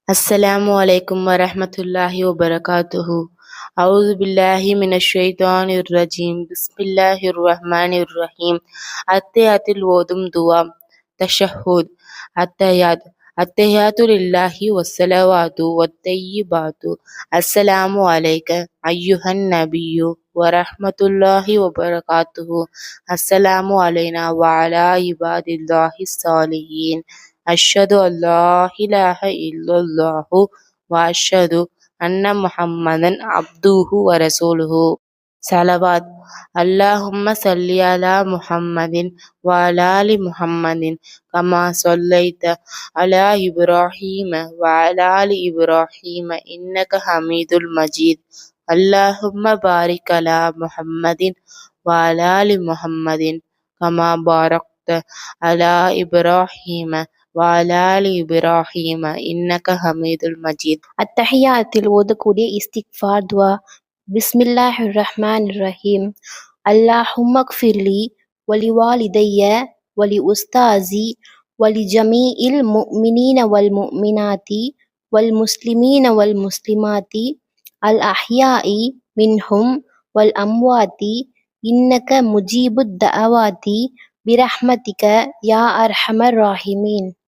السلام عليكم ورحمة الله وبركاته. أعوذ بالله من الشيطان الرجيم. بسم الله الرحمن الرحيم. அத்தியாயத்தில் ஓதும் துவா. தஷஹுத். அத்தியாத். அத்தியாத்து லில்லாஹி வஸ்ஸலவாத்து வத்தையிபாத்து. அஸ்ஸலாமு அலைக்க ஐயுஹன் நபியு வரஹ்மத்துல்லாஹி வபரகாத்துஹு. அஸ்ஸலாமு அலைனா வஅலா இபாதில்லாஹி ஸாலிஹீன். அஷ்ஹது அல்லா இலாஹ இல்லல்லாஹு வ அஷ்ஹது அன்ன முஹம்மதன் அப்துஹு வ ரசூலுஹு. ஸலவாத். அல்லாஹும்ம ஸல்லி அலா முஹம்மதின் வ அலா ஆலி முஹம்மதின் கமா ஸல்லைத அலா இப்ராஹீம வ அலா ஆலி இப்ராஹீம இன்னக ஹமீதுல் மஜீத். அல்லாஹும்ம பாரிக் அலா முஹம்மதின் வ அலா ஆலி முஹம்மதின் கமா பாரக்த அலா இப்ராஹீம வ அலா ஆலி இப்ராஹீம இன்னக ஹமீதுல் மஜீத். அத்தஹியாத்தில் ஓதக்கூடிய இஸ்திக்ஃபார் துவா. பிஸ்மில்லாஹிர் ரஹ்மானிர் ரஹீம். அல்லாஹும்ம க்ஃபிர்லி வலிவாலிதைய வலி உஸ்தாசி வலி ஜமீஇல் முஃமினீன வல் முஃமினாத்தி வல் முஸ்லிமீன வல் முஸ்லிமாத்தி அல் அஹ்யாஇ மின்ஹும் வல் அம்வாத்தி இன்னக முஜீபுத் தஅவாத்தி பிரஹ்மதிக யா அர்ஹமர் ராஹிமீன்.